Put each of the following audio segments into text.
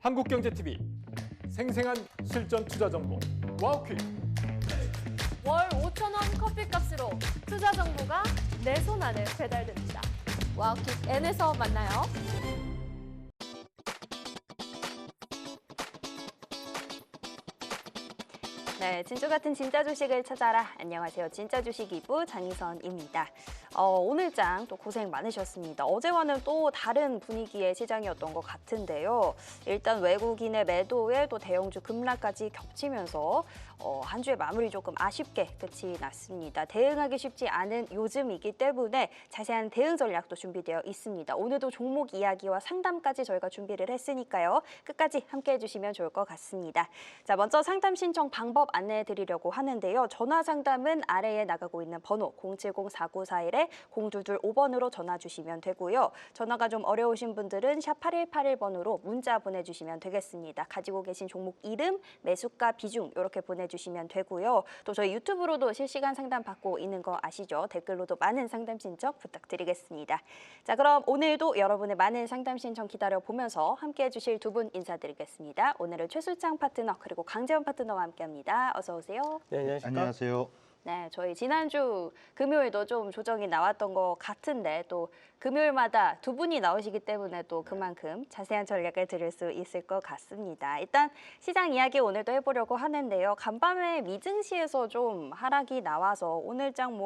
한국경제TV 생생한 실전 투자 정보 와우퀵. 월 5,000원 커피값으로 투자 정보가 내 손 안에 배달됩니다. 와우킥 N에서 만나요. 네, 진주 같은 진짜 주식을 찾아라. 안녕하세요. 진짜 주식 2부 장희선입니다. 오늘장 또 고생 많으셨습니다. 어제와는 또 다른 분위기의 시장이었던 것 같은데요. 일단 외국인의 매도에 또 대형주 급락까지 겹치면서 한 주의 마무리 조금 아쉽게 끝이 났습니다. 대응하기 쉽지 않은 요즘이기 때문에 자세한 대응 전략도 준비되어 있습니다. 오늘도 종목 이야기와 상담까지 저희가 준비를 했으니까요. 끝까지 함께 해주시면 좋을 것 같습니다. 자, 먼저 상담 신청 방법 안내해 드리려고 하는데요. 전화 상담은 아래에 나가고 있는 번호 070-4941-0225번으로 전화 주시면 되고요. 전화가 좀 어려우신 분들은 샵 8181번으로 문자 보내주시면 되겠습니다. 가지고 계신 종목 이름, 매수가, 비중 이렇게 보내주시면 되고요. 또 저희 유튜브로도 실시간 상담 받고 있는 거 아시죠? 댓글로도 많은 상담 신청 부탁드리겠습니다. 자, 그럼 오늘도 여러분의 많은 상담 신청 기다려보면서 함께 해주실 두 분 인사드리겠습니다. 오늘은 최술장 파트너 그리고 강재원 파트너와 함께합니다. 어서 오세요. 네, 안녕하십니까? 안녕하세요. 네, 저희 지난주 금요일도 좀 조정이 나왔던 것 같은데 또 금요일마다 두 분이 나오시기 때문에 또 그만큼 자세한 전략을 들을 수 있을 것 같습니다. 일단 시장 이야기 오늘도 해보려고 하는데요. 간밤에 미증시에서 좀 하락이 나와서 오늘장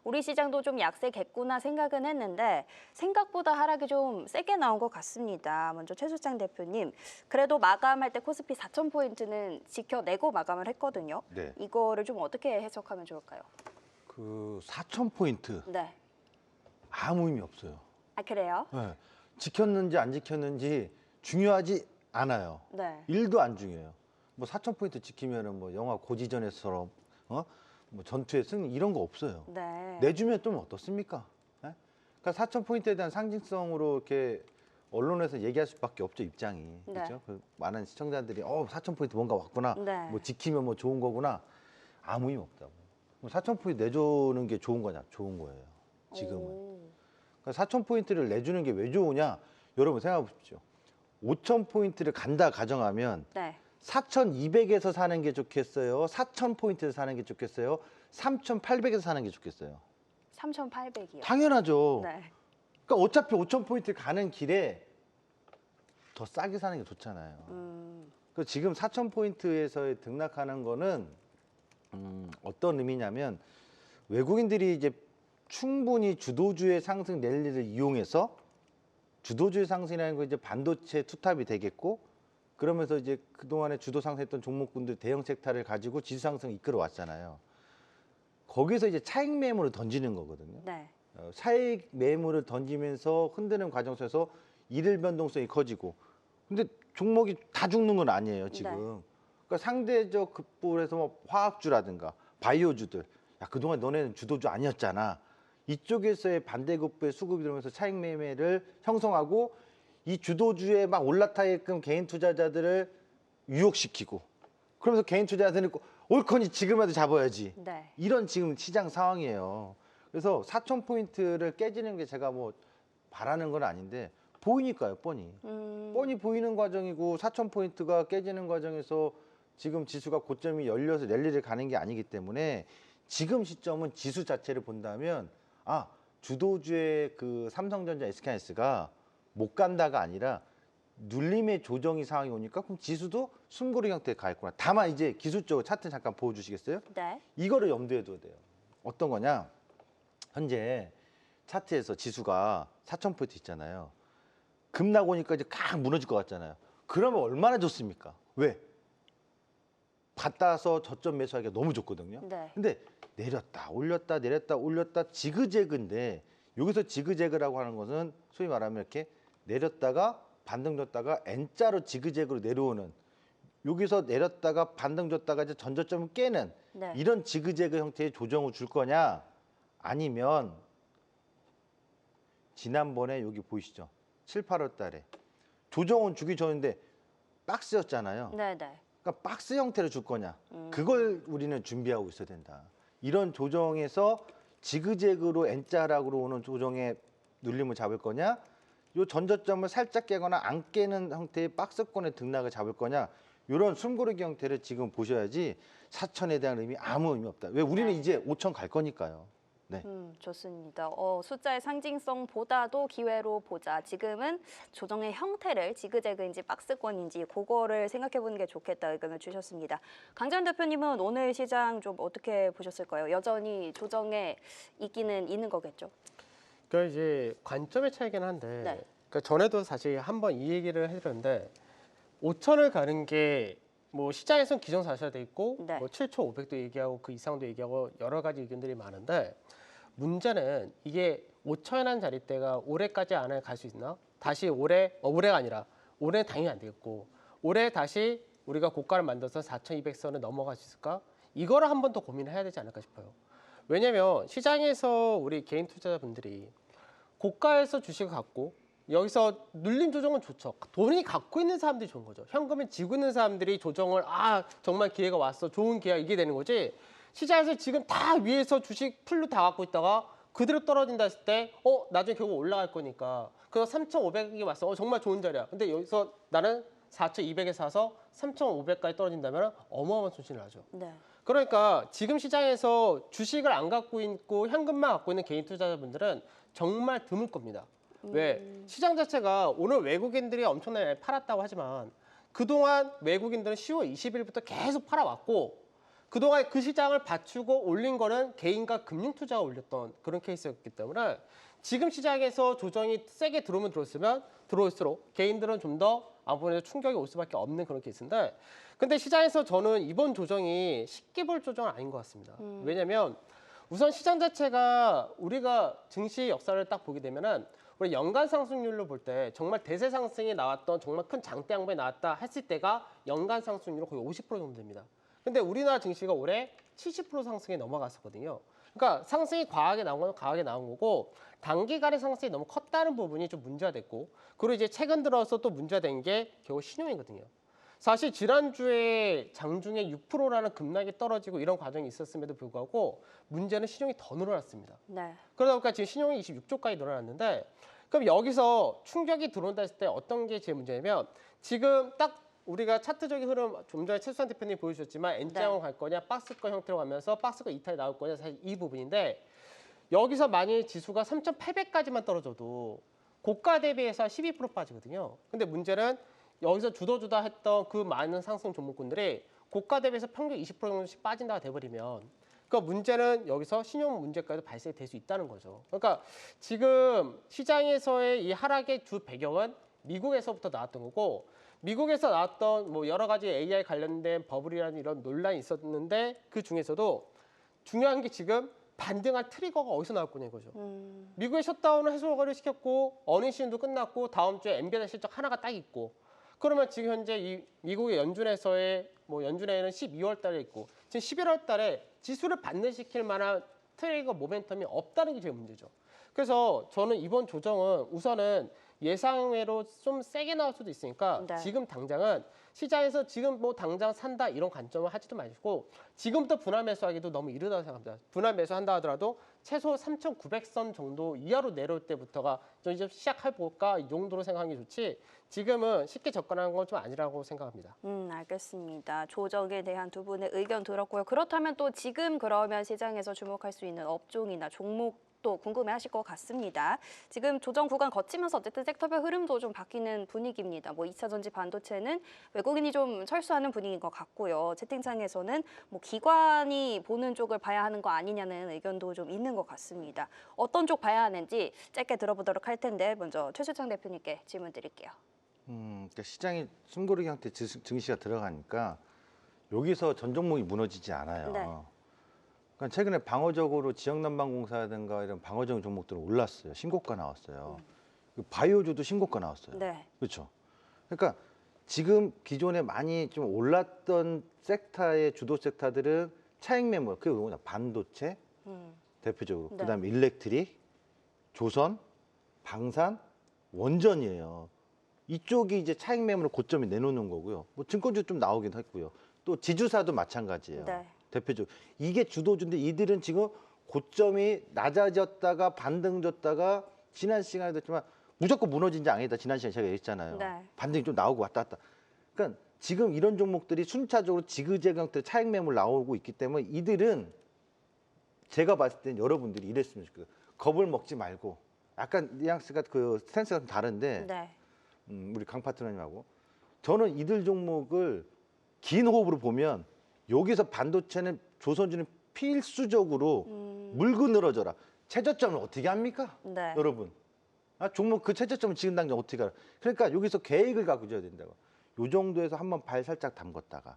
우리 시장도 좀 약세겠구나 생각은 했는데 생각보다 하락이 좀 세게 나온 것 같습니다. 먼저 최수장 대표님, 그래도 마감할 때 코스피 4,000포인트는 지켜내고 마감을 했거든요. 네. 이거를 좀 어떻게 해석하면 좋을까요? 그 4,000포인트 네. 아무 의미 없어요. 아, 그래요? 네. 지켰는지 안 지켰는지 중요하지 않아요. 네. 1도 안 중요해요. 뭐 4,000포인트 지키면은 뭐 영화 고지전에처럼 뭐 전투의 승리 이런 거 없어요. 네. 내주면 좀 어떻습니까? 네? 그러니까 4,000포인트에 대한 상징성으로 이렇게 언론에서 얘기할 수밖에 없죠, 입장이. 네. 그렇죠? 그 많은 시청자들이 4,000포인트 뭔가 왔구나. 네. 뭐 지키면 뭐 좋은 거구나. 아무 의미 없다고. 4,000포인트 내주는 게 좋은 거냐? 좋은 거예요. 지금은. 오. 그러니까 4,000포인트를 내주는 게 왜 좋으냐? 여러분 생각해 보십시오. 5,000포인트를 간다 가정하면 네. 4,200에서 사는 게 좋겠어요? 4,000포인트에서 사는 게 좋겠어요? 3,800에서 사는 게 좋겠어요? 3,800이요. 당연하죠. 네. 그러니까 어차피 5,000포인트 가는 길에 더 싸게 사는 게 좋잖아요. 그 지금 4,000포인트에서 등락하는 거는 어떤 의미냐면 외국인들이 이제 충분히 주도주의 상승 랠리를 이용해서 주도주의 상승이라는 거 이제 반도체 투탑이 되겠고 그러면서 이제 그동안에 주도 상승했던 종목군들 대형 섹터를 가지고 지수 상승을 이끌어 왔잖아요. 거기서 이제 차익 매물을 던지는 거거든요. 네. 차익 매물을 던지면서 흔드는 과정 속에서 일일 변동성이 커지고 근데 종목이 다 죽는 건 아니에요, 지금. 네. 그러니까 상대적 급부에서 뭐 화학주라든가 바이오주들 야 그동안 너네는 주도주 아니었잖아. 이쪽에서의 반대급부의 수급이 들어오면서 차익 매매를 형성하고 이 주도주에 막 올라타게끔 개인 투자자들을 유혹시키고 그러면서 개인 투자자들은 옳거니 지금이라도 잡아야지. 네. 이런 지금 시장 상황이에요. 그래서 4,000포인트를 깨지는 게 제가 뭐 바라는 건 아닌데 보이니까요, 뻔히. 뻔히 보이는 과정이고 4,000포인트가 깨지는 과정에서 지금 지수가 고점이 열려서 랠리를 가는 게 아니기 때문에 지금 시점은 지수 자체를 본다면 주도주의 그 삼성전자 SK하이닉스가 못 간다가 아니라 눌림의 조정이 상황이 오니까 그럼 지수도 숨고르기 형태에 가 있구나. 다만 이제 기술적으로 차트 잠깐 보여주시겠어요? 네. 이거를 염두에 둬야 돼요. 어떤 거냐? 현재 차트에서 지수가 4,000포인트 있잖아요. 급락 오니까 이제 칵 무너질 것 같잖아요. 그러면 얼마나 좋습니까? 왜? 받다서 저점 매수하기가 너무 좋거든요. 네. 근데 내렸다 올렸다 내렸다 올렸다 지그재그인데 여기서 지그재그라고 하는 것은 소위 말하면 이렇게 내렸다가 반등 줬다가 N자로 지그재그로 내려오는 여기서 내렸다가 반등 줬다가 이제 전저점을 깨는 네. 이런 지그재그 형태의 조정을 줄 거냐 아니면 지난번에 여기 보이시죠? 7, 8월 달에 조정은 주기 전인데 박스였잖아요. 네, 네. 그러니까 박스 형태로 줄 거냐 그걸 우리는 준비하고 있어야 된다. 이런 조정에서 지그재그로 N자락으로 오는 조정의 눌림을 잡을 거냐 요 전저점을 살짝 깨거나 안 깨는 형태의 박스권의 등락을 잡을 거냐 이런 숨고르기 형태를 지금 보셔야지 4천에 대한 의미 아무 의미 없다. 왜 우리는 이제 5천 갈 거니까요. 네. 좋습니다. 숫자의 상징성보다도 기회로 보자. 지금은 조정의 형태를 지그재그인지 박스권인지 그거를 생각해보는 게 좋겠다 의견을 주셨습니다. 강재원 대표님은 오늘 시장 좀 어떻게 보셨을까요? 여전히 조정에 있기는 있는 거겠죠? 그러니까 이제 관점의 차이긴 한데 네. 그러니까 전에도 사실 한번 이 얘기를 해드렸는데 5천을 가는 게 뭐 시장에서는 기정사실화 돼 있고 네. 뭐 7,500도 얘기하고 그 이상도 얘기하고 여러 가지 의견들이 많은데 문제는 이게 5천이라는 자리대가 올해까지 안에 갈 수 있나? 다시 올해가 아니라 올해는 당연히 안 되겠고 올해 다시 우리가 고가를 만들어서 4,200선을 넘어갈 수 있을까? 이거를 한 번 더 고민을 해야 되지 않을까 싶어요. 왜냐하면 시장에서 우리 개인 투자자분들이 고가에서 주식을 갖고 여기서 눌림 조정은 좋죠. 돈이 갖고 있는 사람들이 좋은 거죠. 현금을 쥐고 있는 사람들이 조정을 정말 기회가 왔어. 좋은 기회가 이게 되는 거지. 시장에서 지금 다 위에서 주식 풀로 다 갖고 있다가 그대로 떨어진다 했을 때 나중에 결국 올라갈 거니까 그래서 3,500이 왔어. 정말 좋은 자리야. 근데 여기서 나는 4,200에 사서 3,500까지 떨어진다면 어마어마한 손실을 하죠. 네. 그러니까 지금 시장에서 주식을 안 갖고 있고 현금만 갖고 있는 개인 투자자분들은 정말 드물 겁니다. 왜? 시장 자체가 오늘 외국인들이 엄청나게 팔았다고 하지만 그동안 외국인들은 10월 20일부터 계속 팔아왔고 그동안 그 시장을 받치고 올린 거는 개인과 금융투자가 올렸던 그런 케이스였기 때문에 지금 시장에서 조정이 세게 들어올수록 개인들은 좀 더 아무래도 충격이 올 수밖에 없는 그런 케이스인데 근데 시장에서 저는 이번 조정이 쉽게 볼 조정은 아닌 것 같습니다. 왜냐하면 우선 시장 자체가 우리가 증시 역사를 딱 보게 되면은 우리 연간 상승률로 볼 때 정말 대세 상승이 나왔던 정말 큰 장대 양봉이 나왔다 했을 때가 연간 상승률로 거의 50% 정도 됩니다. 근데 우리나라 증시가 올해 70% 상승에 넘어갔었거든요. 그러니까 상승이 과하게 나온 건 과하게 나온 거고 단기간의 상승이 너무 컸다는 부분이 좀 문제가 됐고 그리고 이제 최근 들어서 또 문제가 된 게 결국 신용이거든요. 사실 지난주에 장중에 6%라는 급락이 떨어지고 이런 과정이 있었음에도 불구하고 문제는 신용이 더 늘어났습니다. 네. 그러다 보니까 지금 신용이 26조까지 늘어났는데 그럼 여기서 충격이 들어온다 했을 때 어떤 게 제일 문제냐면 지금 딱 우리가 차트적인 흐름 좀 전에 최수환 대표님이 보여주셨지만 N자형으로 갈 거냐 박스권 형태로 가면서 박스권 이탈이 나올 거냐 사실 이 부분인데 여기서 만약에 지수가 3,800까지만 떨어져도 고가 대비해서 12% 빠지거든요. 근데 문제는 여기서 주도주다 했던 그 많은 상승 종목군들이 고가 대비해서 평균 20% 정도씩 빠진다가 돼버리면 그 문제는 여기서 신용 문제까지도 발생이 될 수 있다는 거죠. 그러니까 지금 시장에서의 이 하락의 주 배경은 미국에서부터 나왔던 거고 미국에서 나왔던 뭐 여러 가지 AI 관련된 버블이라는 이런 논란이 있었는데 그 중에서도 중요한 게 지금 반등할 트리거가 어디서 나올 거냐 이거죠. 미국의 셧다운을 해소를 시켰고 어닝 시즌도 끝났고 다음 주에 엔비디아 실적 하나가 딱 있고 그러면 지금 현재 이 미국의 연준에서의 뭐 연준에는 12월 달에 있고 지금 11월 달에 지수를 반등시킬 만한 트리거 모멘텀이 없다는 게 제일 문제죠. 그래서 저는 이번 조정은 우선은 예상외로 좀 세게 나올 수도 있으니까 네. 지금 당장은 시장에서 지금 뭐 당장 산다 이런 관점을 하지도 마시고 지금부터 분할 매수하기도 너무 이르다고 생각합니다. 분할 매수한다 하더라도 최소 3,900선 정도 이하로 내려올 때부터가 좀 이제 시작해볼까 이 정도로 생각하는 게 좋지 지금은 쉽게 접근하는 건 좀 아니라고 생각합니다. 알겠습니다. 조정에 대한 두 분의 의견 들었고요. 그렇다면 또 지금 그러면 시장에서 주목할 수 있는 업종이나 종목도 궁금해하실 것 같습니다. 지금 조정 구간 거치면서 어쨌든 섹터별 흐름도 좀 바뀌는 분위기입니다. 뭐 2차 전지 반도체는 외국인이 좀 철수하는 분위기인 것 같고요. 채팅창에서는 뭐 기관이 보는 쪽을 봐야 하는 거 아니냐는 의견도 좀 있는 것 같습니다. 어떤 쪽 봐야 하는지 짧게 들어보도록 할 텐데 먼저 최수창 대표님께 질문 드릴게요. 그러니까 시장이 숨고르기 형태 증시가 들어가니까 여기서 전 종목이 무너지지 않아요. 네. 그러니까 최근에 방어적으로 지역난방공사라든가 이런 방어적인 종목들은 올랐어요. 신고가 나왔어요. 바이오주도 신고가 나왔어요. 네. 그렇죠. 그러니까 지금 기존에 많이 좀 올랐던 섹터의 주도 섹터들은 차익 매물, 그게 뭐냐 반도체 대표적으로, 네. 그다음에 일렉트릭, 조선, 방산, 원전이에요. 이쪽이 이제 차익 매물을 고점에 내놓는 거고요. 뭐 증권주 좀 나오긴 했고요. 또 지주사도 마찬가지예요. 네. 대표적으로 이게 주도주인데 이들은 지금 고점이 낮아졌다가 반등 줬다가 지난 시간에도 했지만 무조건 무너진 장 아니다. 지난 시간에 제가 얘기했잖아요. 네. 반등이 좀 나오고 왔다 갔다. 그러니까 지금 이런 종목들이 순차적으로 지그재그 형태의 차익 매물 나오고 있기 때문에 이들은 제가 봤을 땐 여러분들이 이랬으면 좋겠어요. 겁을 먹지 말고 약간 뉘앙스가 그 스탠스가 좀 다른데 네. 우리 강 파트너님하고 저는 이들 종목을 긴 호흡으로 보면 여기서 반도체는 조선주는 필수적으로 물고 늘어져라. 최저점을 어떻게 합니까? 네. 여러분. 종목 그 최저점을 지금 당장 어떻게 알아? 그러니까 여기서 계획을 갖고 줘야 된다고. 요 정도에서 한번 발 살짝 담궜다가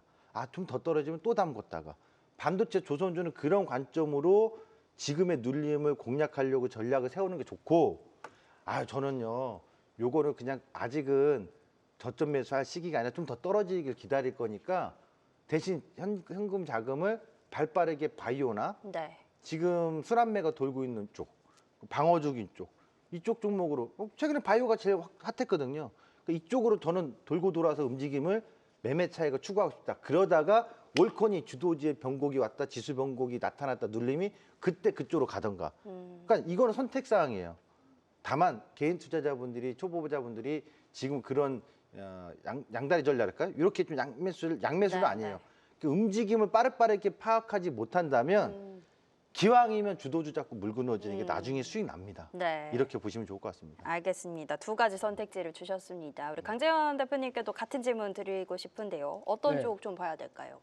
좀 더 떨어지면 또 담궜다가 반도체 조선주는 그런 관점으로 지금의 눌림을 공략하려고 전략을 세우는 게 좋고 저는요 요거를 그냥 아직은 저점 매수할 시기가 아니라 좀 더 떨어지길 기다릴 거니까 대신 현금 자금을 발빠르게 바이오나 네. 지금 순환매가 돌고 있는 쪽 방어죽인 쪽 이쪽 종목으로 최근에 바이오가 제일 핫했거든요. 이쪽으로 저는 돌고 돌아서 움직임을 매매 차익을 추구하고 싶다. 그러다가 월컨이 주도지의 변곡이 왔다, 지수 변곡이 나타났다, 눌림이 그때 그쪽으로 가던가. 그러니까 이거는 선택 사항이에요. 다만 개인 투자자분들이 초보자분들이 지금 그런 양다리 전략할까요? 이렇게 좀 양매수는 네, 아니에요. 네. 그 움직임을 빠르게 파악하지 못한다면 기왕이면 주도주 잡고 물고 넣어지는 게 나중에 수익 납니다. 네. 이렇게 보시면 좋을 것 같습니다. 알겠습니다. 두 가지 선택지를 주셨습니다. 우리 강재현 대표님께도 같은 질문 드리고 싶은데요. 어떤 네. 쪽 좀 봐야 될까요?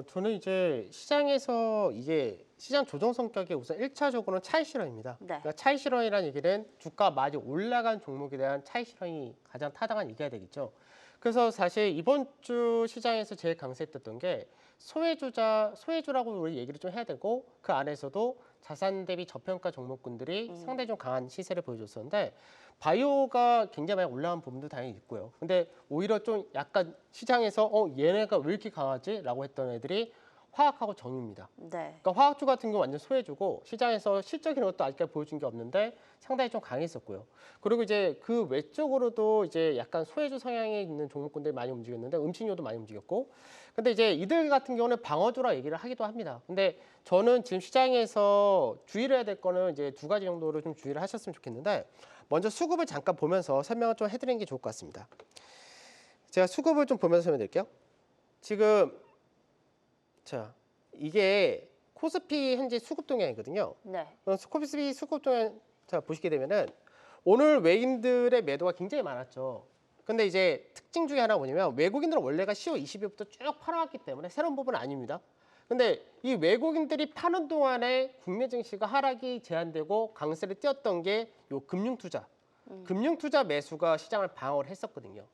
저는 이제 시장에서 이제 시장 조정 성격의 우선 1차적으로는 차익 실현입니다. 네. 그러니까 차익 실현이라는 얘기는 주가 많이 올라간 종목에 대한 차익 실현이 가장 타당한 얘기가 되겠죠. 그래서 사실 이번 주 시장에서 제일 강세했던 게 소외주라고 우리 얘기를 좀 해야 되고 그 안에서도 자산 대비 저평가 종목군들이 상당히 좀 강한 시세를 보여줬었는데 바이오가 굉장히 많이 올라간 부분도 당연히 있고요. 근데 오히려 좀 약간 시장에서 얘네가 왜 이렇게 강하지?라고 했던 애들이 화학하고 정유입니다. 네. 그러니까 화학주 같은 경우 완전 소외주고 시장에서 실적인 것도 아직까지 보여준 게 없는데 상당히 좀 강했었고요. 그리고 이제 그 외적으로도 이제 약간 소외주 성향이 있는 종목군들이 많이 움직였는데 음식료도 많이 움직였고, 근데 이제 이들 같은 경우는 방어주라 얘기를 하기도 합니다. 근데 저는 지금 시장에서 주의를 해야 될 거는 이제 두 가지 정도로 좀 주의를 하셨으면 좋겠는데, 먼저 수급을 잠깐 보면서 설명을 좀 해드리는 게 좋을 것 같습니다. 제가 수급을 좀 보면서 설명드릴게요. 지금 자, 이게 코스피 현재 수급 동향이거든요. 네. 코스피 수급 동향 자 보시게 되면은 오늘 외인들의 매도가 굉장히 많았죠. 근데 이제 특징 중에 하나 뭐냐면 외국인들은 원래가 10월 20일부터 쭉 팔아왔기 때문에 새로운 부분은 아닙니다. 근데 이 외국인들이 파는 동안에 국내 증시가 하락이 제한되고 강세를 띄었던 게 요 금융투자. 금융투자 매수가 시장을 방어를 했었거든요.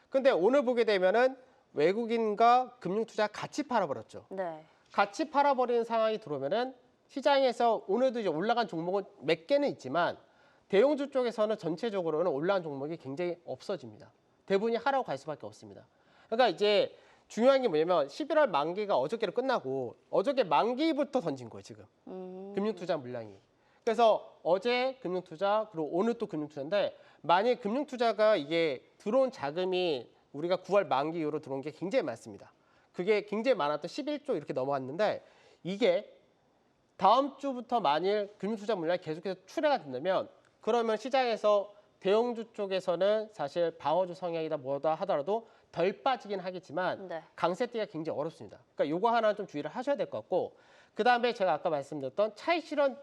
근데 오늘 보게 되면은 외국인과 금융투자 같이 팔아버렸죠. 네. 같이 팔아버리는 상황이 들어오면은 시장에서 오늘도 이제 올라간 종목은 몇 개는 있지만 대형주 쪽에서는 전체적으로는 올라간 종목이 굉장히 없어집니다. 대부분이 하락으로 갈 수밖에 없습니다. 그러니까 이제 중요한 게 뭐냐면 11월 만기가 어저께로 끝나고 어저께 만기부터 던진 거예요, 지금. 금융투자 물량이. 그래서 어제 금융투자 그리고 오늘 또 금융투자인데 만약 금융투자가 이게 들어온 자금이 우리가 9월 만기 이후로 들어온 게 굉장히 많습니다. 그게 굉장히 많았던 11조 이렇게 넘어왔는데 이게 다음 주부터 만일 금융투자 물량이 계속해서 출회가 된다면 그러면 시장에서 대형주 쪽에서는 사실 방어주 성향이다 뭐다 하더라도 덜 빠지긴 하겠지만 네. 강세 뛰기가 굉장히 어렵습니다. 그러니까 요거 하나 좀 주의를 하셔야 될 것 같고, 그 다음에 제가 아까 말씀드렸던 차익 실현을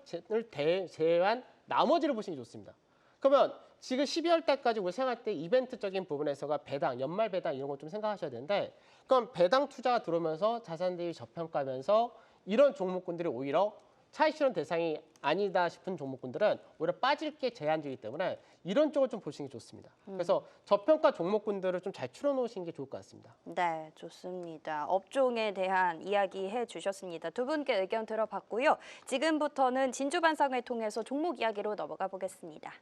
제외한 나머지를 보시는 게 좋습니다. 그러면 지금 12월 달까지 우리 생활 때 이벤트적인 부분에서가 배당, 연말 배당 이런 거 좀 생각하셔야 되는데, 그럼 배당 투자가 들어오면서 자산 대비 저평가하면서 이런 종목군들이 오히려 차익 실현 대상이 아니다 싶은 종목군들은 오히려 빠질 게 제한적이기 때문에 이런 쪽을 좀 보시는 게 좋습니다. 그래서 저평가 종목군들을 좀 잘 추려놓으시는 게 좋을 것 같습니다. 네, 좋습니다. 업종에 대한 이야기 해주셨습니다. 두 분께 의견 들어봤고요. 지금부터는 진주반상을 통해서 종목 이야기로 넘어가 보겠습니다.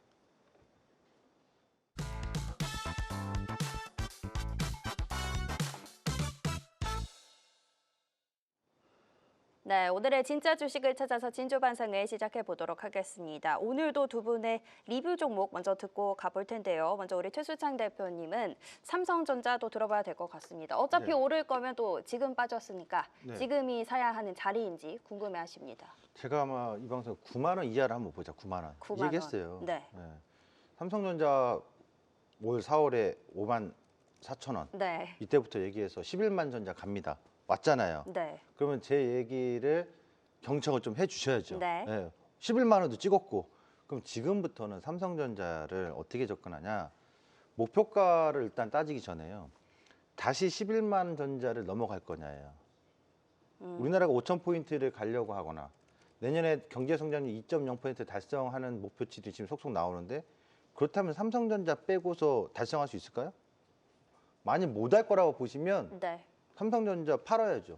네, 오늘의 진짜 주식을 찾아서 진주반상을 시작해 보도록 하겠습니다. 오늘도 두 분의 리뷰 종목 먼저 듣고 가볼 텐데요. 먼저 우리 최수창 대표님은 삼성전자도 들어봐야 될 것 같습니다. 어차피 네. 오를 거면 또 지금 빠졌으니까 네. 지금이 사야 하는 자리인지 궁금해하십니다. 제가 아마 이 방송 9만 원 이하를 한번 보자. 9만 원. 9만 원. 얘기했어요. 네. 삼성전자 올 4월에 5만 4천 원. 네. 이때부터 얘기해서 11만 전자 갑니다. 왔잖아요. 네. 그러면 제 얘기를 경청을 좀 해주셔야죠. 네. 예, 11만 원도 찍었고 그럼 지금부터는 삼성전자를 어떻게 접근하냐. 목표가를 일단 따지기 전에요. 다시 11만 전자를 넘어갈 거냐예요. 우리나라가 5,000포인트를 가려고 하거나 내년에 경제성장률 2.0% 달성하는 목표치들이 지금 속속 나오는데 그렇다면 삼성전자 빼고서 달성할 수 있을까요? 많이 못할 거라고 보시면 네. 삼성전자 팔아야죠.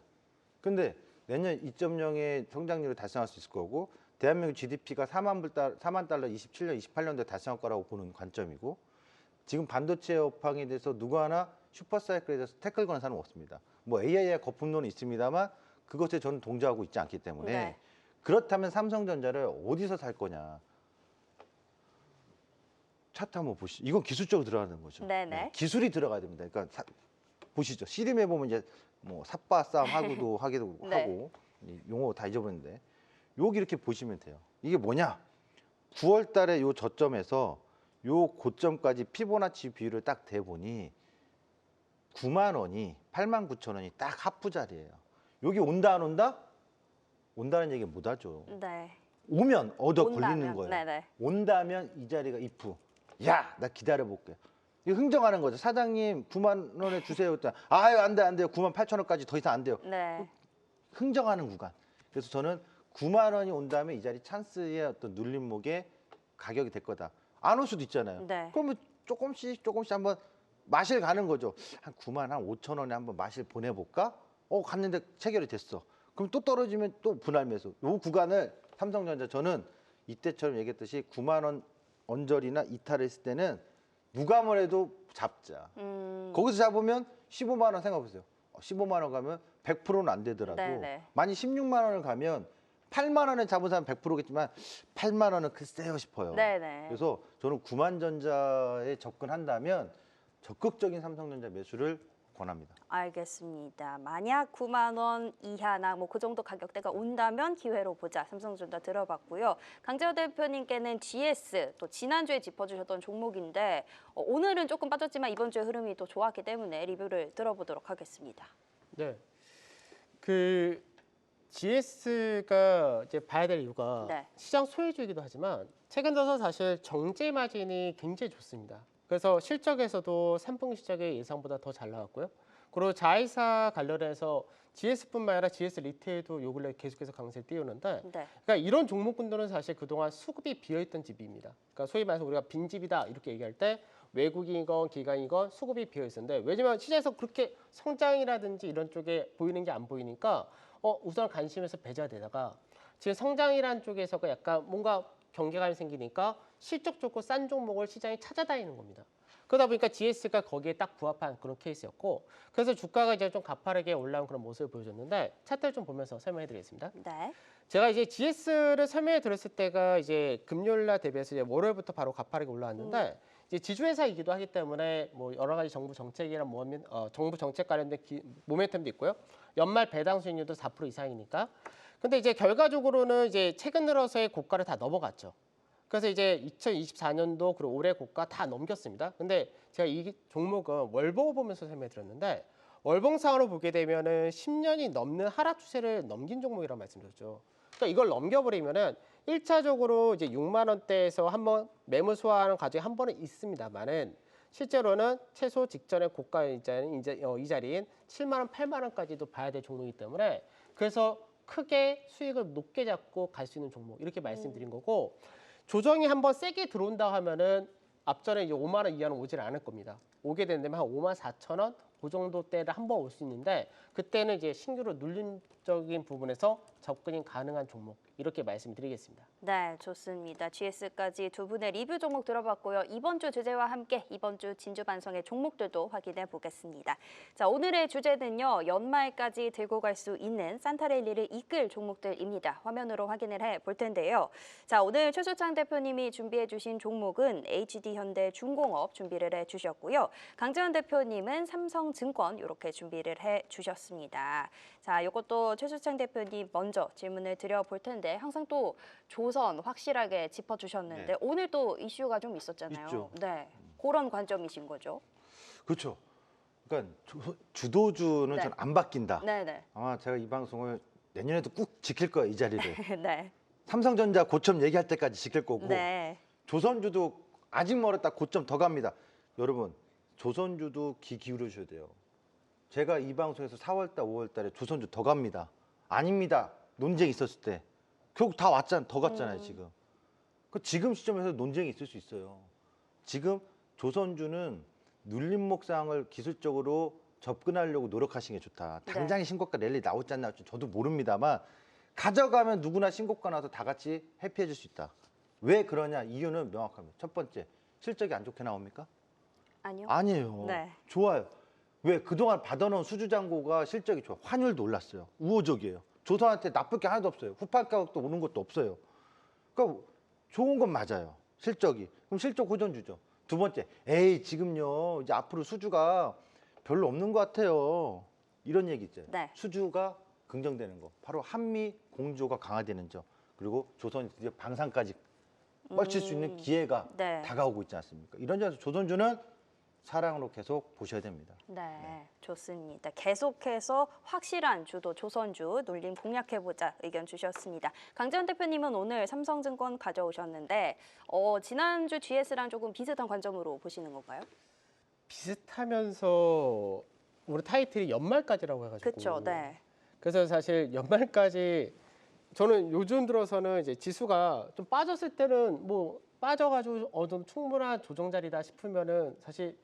근데 내년 2.0의 성장률을 달성할 수 있을 거고 대한민국 GDP가 4만 달러 27년, 28년도에 달성할 거라고 보는 관점이고 지금 반도체 업황에 대해서 누구 하나 슈퍼사이클에 대해서 태클 거는 사람은 없습니다. 뭐 AI의 거품론은 있습니다만 그것에 저는 동조하고 있지 않기 때문에 네. 그렇다면 삼성전자를 어디서 살 거냐. 차트 한번 보시죠. 이건 기술적으로 들어가는 거죠. 네네. 기술이 들어가야 됩니다. 그러니까 보시죠. 씨름해 보면 이제 뭐 삿바 싸움 하기도 네. 하고 이 용어 다 잊어버렸는데 여기 이렇게 보시면 돼요. 이게 뭐냐? 9월 달에 요 저점에서 요 고점까지 피보나치 비율을 딱 대보니 9만 원이 8만 9천 원이 딱 하프 자리예요. 여기 온다 안 온다? 온다는 얘기 못 하죠. 네. 오면 얻어 온다면. 걸리는 거예요. 네네. 온다면 이 자리가 이프. 야, 나 기다려볼게. 이거 흥정하는 거죠. 사장님 9만 원에 주세요. 그랬더니 아유 안 돼요. 9만 8천 원까지 더 이상 안 돼요. 네. 흥정하는 구간. 그래서 저는 9만 원이 온다면 이 자리 찬스의 어떤 눌림목의 가격이 될 거다. 안 올 수도 있잖아요. 네. 그러면 조금씩 한번 마실 가는 거죠. 한 9만 한 5천 원에 한번 마실 보내볼까? 갔는데 체결이 됐어. 그럼 또 떨어지면 또 분할 매수. 요 구간을 삼성전자 저는 이때처럼 얘기했듯이 9만 원 언저리나 이탈을 했을 때는 누가 뭐래도 잡자. 거기서 잡으면 15만 원 생각해보세요. 15만 원 가면 100%는 안 되더라도 네네. 만약 16만 원을 가면 8만 원에 잡은 사람 100%겠지만 8만 원은 글쎄요 싶어요. 네네. 그래서 저는 9만 전자에 접근한다면 적극적인 삼성전자 매수를 권합니다. 알겠습니다. 만약 9만 원 이하나 뭐 그 정도 가격대가 온다면 기회로 보자. 삼성전자 들어봤고요. 강재호 대표님께는 GS 또 지난주에 짚어주셨던 종목인데 오늘은 조금 빠졌지만 이번 주에 흐름이 또 좋았기 때문에 리뷰를 들어보도록 하겠습니다. 네. 그 GS가 이제 봐야 될 이유가 네. 시장 소외주이기도 하지만 최근 들어서 사실 정제 마진이 굉장히 좋습니다. 그래서 실적에서도 3분기 시작에 예상보다 더 잘 나왔고요. 그리고 자회사 관련해서 GS뿐만 아니라 GS 리테일도 요 근래 계속해서 강세를 띄우는데 네. 그러니까 이런 종목군들은 사실 그동안 수급이 비어있던 집입니다. 그러니까 소위 말해서 우리가 빈집이다 이렇게 얘기할 때 외국인이건 기관이건 수급이 비어있었는데 왜냐면 시장에서 그렇게 성장이라든지 이런 쪽에 보이는 게 안 보이니까 우선 관심에서 배제되다가 지금 성장이라는 쪽에서가 약간 뭔가 경계감이 생기니까 실적 좋고 싼 종목을 시장에 찾아다니는 겁니다. 그러다 보니까 GS가 거기에 딱 부합한 그런 케이스였고 그래서 주가가 이제 좀 가파르게 올라온 그런 모습을 보여줬는데 차트를 좀 보면서 설명해드리겠습니다. 네. 제가 이제 GS를 설명해 드렸을 때가 이제 금요일날 대비해서 이제 월요일부터 바로 가파르게 올라왔는데 이제 지주회사이기도 하기 때문에 뭐 여러 가지 정부 정책이랑 정부 정책 관련된 모멘텀도 있고요. 연말 배당 수익률도 4% 이상이니까. 근데 이제 결과적으로는 이제 최근 들어서의 고가를 다 넘어갔죠. 그래서 이제 2024년도 그리고 올해 고가 다 넘겼습니다. 근데 제가 이 종목은 월봉을 보면서 설명해 드렸는데 월봉상으로 보게 되면은 10년이 넘는 하락 추세를 넘긴 종목이라고 말씀드렸죠. 그러니까 이걸 넘겨버리면은 1차적으로 이제 6만 원대에서 한번 매물 소화하는 과정이 한 번은 있습니다만은 실제로는 최소 직전의 고가 이자는 이제 이 자리인 7만 원, 8만 원까지도 봐야 될 종목이기 때문에 그래서 크게 수익을 높게 잡고 갈 수 있는 종목 이렇게 말씀드린 거고 조정이 한번 세게 들어온다 하면은 앞전에 이제 5만 원 이하는 오질 않을 겁니다. 오게 된다면 한 5만 4천 원 그 정도 때를 한번 올 수 있는데 그때는 이제 신규로 눌림적인 부분에서 접근이 가능한 종목 이렇게 말씀드리겠습니다. 네, 좋습니다. GS까지 두 분의 리뷰 종목 들어봤고요. 이번 주 주제와 함께 이번 주 진주 반성의 종목들도 확인해 보겠습니다. 자, 오늘의 주제는요. 연말까지 들고 갈 수 있는 산타랠리를 이끌 종목들입니다. 화면으로 확인을 해 볼 텐데요. 자, 오늘 최수창 대표님이 준비해 주신 종목은 HD현대중공업 준비를 해 주셨고요. 강재원 대표님은 삼성 삼성증권 이렇게 준비를 해주셨습니다. 자, 이것도 최수창 대표님 먼저 질문을 드려볼 텐데 항상 또 조선 확실하게 짚어주셨는데 네. 오늘 또 이슈가 좀 있었잖아요. 있죠. 네, 그런 관점이신 거죠? 그렇죠. 그러니까 주도주는 네. 전 안 바뀐다. 네네. 아마 제가 이 방송을 내년에도 꾹 지킬 거예요, 이 자리를. 네. 삼성전자 고점 얘기할 때까지 지킬 거고 네. 조선주도 아직 멀었다 고점 더 갑니다. 여러분 조선주도 귀 기울여 주셔야 돼요. 제가 이 방송에서 4월달 5월달에 조선주 더 갑니다. 아닙니다. 논쟁이 있었을 때 결국 다 왔잖아, 더 갔잖아요 지금. 그 지금 시점에서 논쟁이 있을 수 있어요. 지금 조선주는 눌림목 상황을 기술적으로 접근하려고 노력하시는 게 좋다. 당장의 신고가 랠리 나올지 안 나올지 저도 모릅니다만 가져가면 누구나 신고가 나와서 다 같이 해피해질 수 있다. 왜 그러냐? 이유는 명확합니다. 첫 번째, 실적이 안 좋게 나옵니까? 아니요. 아니에요. 네. 좋아요. 왜? 그동안 받아놓은 수주잔고가 실적이 좋아. 환율도 올랐어요. 우호적이에요. 조선한테 나쁠 게 하나도 없어요. 후팔 가격도 오른 것도 없어요. 그러니까 좋은 건 맞아요. 실적이. 그럼 실적 호전주죠. 두 번째, 에이 지금요 이제 앞으로 수주가 별로 없는 것 같아요. 이런 얘기 있잖아요. 네. 수주가 긍정되는 거. 바로 한미 공조가 강화되는 점. 그리고 조선이 드디어 방산까지 뻗칠 수 있는 기회가 네. 다가오고 있지 않습니까? 이런 점에서 조선주는 사랑으로 계속 보셔야 됩니다. 네, 좋습니다. 계속해서 확실한 주도 조선주 눌림 공략해보자 의견 주셨습니다. 강재원 대표님은 오늘 삼성증권 가져오셨는데 지난주 GS랑 조금 비슷한 관점으로 보시는 건가요? 비슷하면서 우리 타이틀이 연말까지라고 해가지고. 그렇죠. 네. 그래서 사실 연말까지 저는 요즘 들어서는 이제 지수가 좀 빠졌을 때는 뭐 빠져가지고 좀 충분한 조정 자리다 싶으면은 사실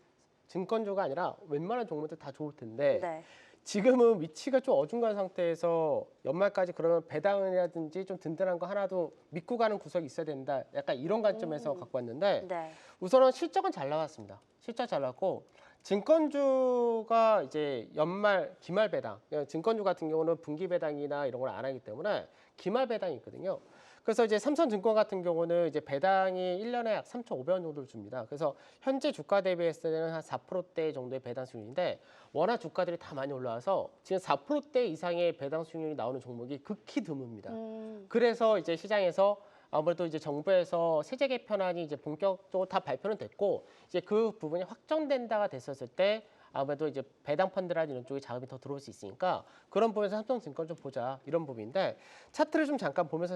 증권주가 아니라 웬만한 종목들 다 좋을 텐데 네. 지금은 위치가 좀 어중간 상태에서 연말까지 그러면 배당이라든지 좀 든든한 거 하나도 믿고 가는 구석이 있어야 된다. 약간 이런 관점에서 갖고 왔는데 네. 우선은 실적은 잘 나왔습니다. 실적 잘 나왔고 증권주가 이제 연말 기말 배당, 증권주 같은 경우는 분기 배당이나 이런 걸 안 하기 때문에 기말 배당이 있거든요. 그래서 이제 삼성증권 같은 경우는 이제 배당이 1년에 약 3,500원 정도를 줍니다. 그래서 현재 주가 대비했을 때는 한 4%대 정도의 배당 수익인데 워낙 주가들이 다 많이 올라와서 지금 4%대 이상의 배당 수익률이 나오는 종목이 극히 드뭅니다. 그래서 이제 시장에서 아무래도 이제 정부에서 세제 개편안이 이제 본격적으로 다 발표는 됐고 이제 그 부분이 확정된다가 됐었을 때 아무래도 이제 배당 펀드라는 이런 쪽에 자금이 더 들어올 수 있으니까 그런 부분에서 삼성증권 좀 보자 이런 부분인데 차트를 좀 잠깐 보면서